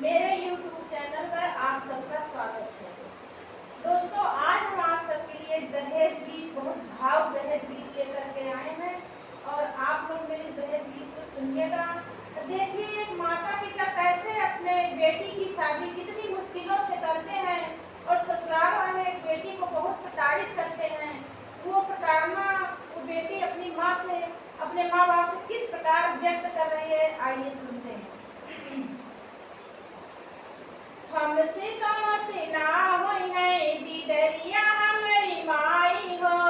मेरे YouTube channel पर आप सबका स्वागत है। दोस्तों, आज हम आप सबके लिए दहेज गीत, बहुत भाव दहेज गीत लेकर के आए हैं और आप लोग मेरे दहेज गीत को सुनिएगा। देखिए, एक माता पिता कैसे अपने बेटी की शादी कितनी मुश्किलों से करते हैं और ससुराल वाले एक बेटी को बहुत प्रताड़ित करते हैं। वो प्रताड़ना वो बेटी अपनी माँ से, अपने माँ बाप से किस प्रकार व्यक्त कर रही है, आइए सुनते हैं। हमसे तो ना होई है दीदरिया हमारी माई हो,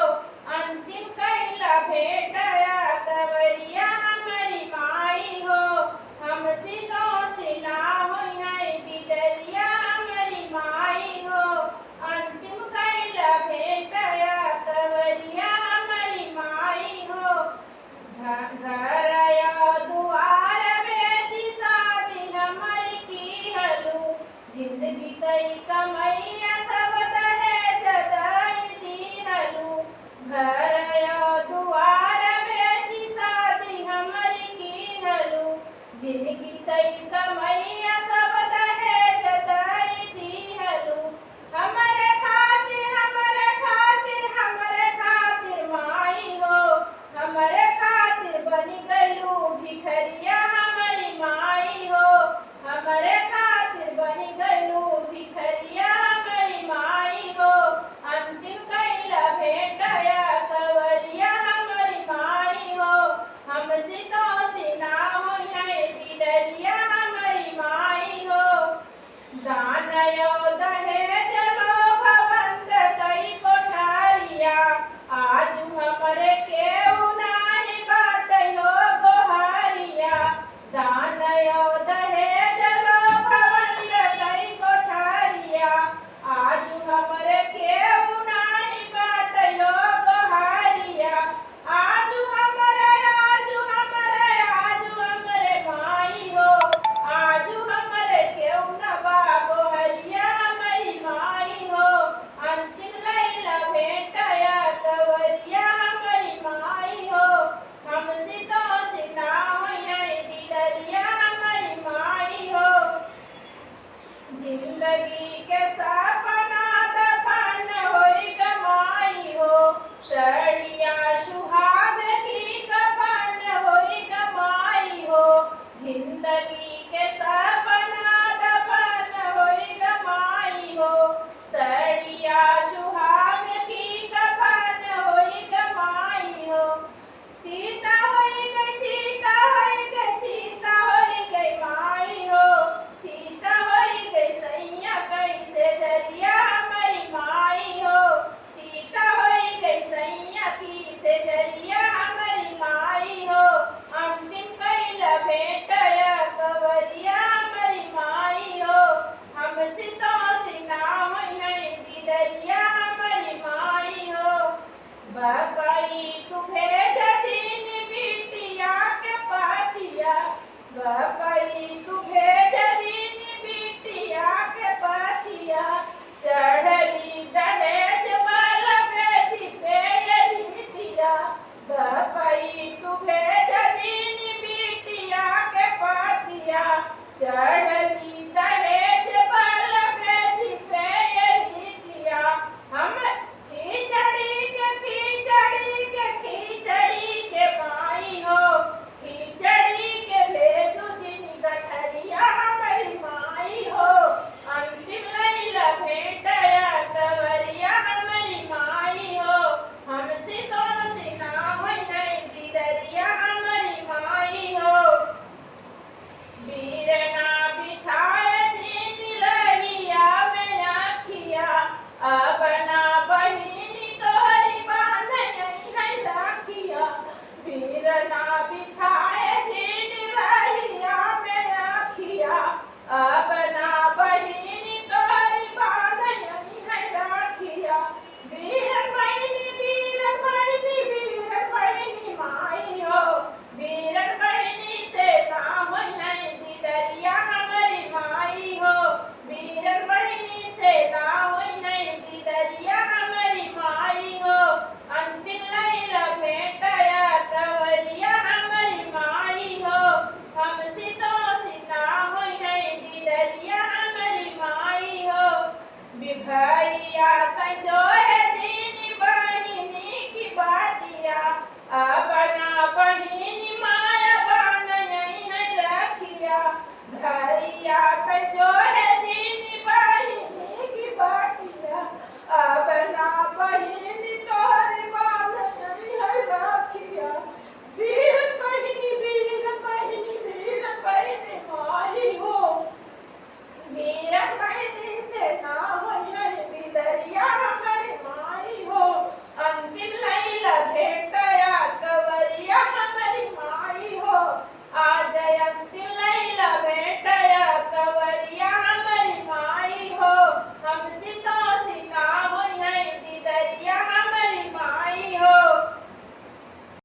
अंतिम कैला भेटया कवरिया हमारी माई हो। हमसे तो ना होई है दीदरिया हमारी माई हो, अंतिम कैला भेटया कवरिया हमारी माई हो। घर दुआर बेची शादी हमारी की हलू, जिंदगी कई कमैया सब दहेज दई दीहलू। घर दुआर बेची शादी हमारी की हलू, जिंदगी कई कमैया सब दहेज दई दीहलू। हमरे खातिर हमरे खातिर हमरे खातिर माई हो, हमरे खातिर बनी गईलू भिखरिया हमारी माई हो। हमरे खातिर बनी गईलू भिखरिया हमारी माई हो, अंतिम कैला भेटया कवरिया हमारी माई हो। हमसे तो ना होई है दीदरिया हमारी माई हो। दानयो दहेज लोभ बंद कई कोठारिया, आज हमरे केहू नाही बाटयो गोहारिया। दानयो दहेज लोभ बंद कई कोठारिया, आज हमरे केहू नाही बाटयो गोहारिया। आज हमरे माई हो, आज हमरे केहू न बा गोहरिया हमारी माई हो। अंतिम लैला भेटया कवरिया हमारी माई हो। हमसे तो ना होई है दीदरिया हमारी माई हो। जिंदगी के सपना दफन होई गमाई हो, सड़िया सुहाग की कफन होई गमाई हो। जिंदगी के सपना दफन होई गमाई हो, सड़िया सुहाग की कफन होई गमाई हो। चीता होई गई चीता होई गई चीता होई गई माई हो, चीता होई गई सैया कैसे जरिया हमारी माई हो। चीता होई गई सैया की से जरिया हमारी माई हो, अंतिम कैला भेटया कवरिया हमारी माई हो। हमसे तो ना होई है दीदरिया हमारी माई हो। बाबाई तू भेज दीनी बिटिया के पातिया, बाबाई तू भेज दीनी बिटिया के पातिया। चढ़ली दहेज वाला बेटी पे दिया, बाबाई तू भेज दीनी बिटिया के पातिया। चढ़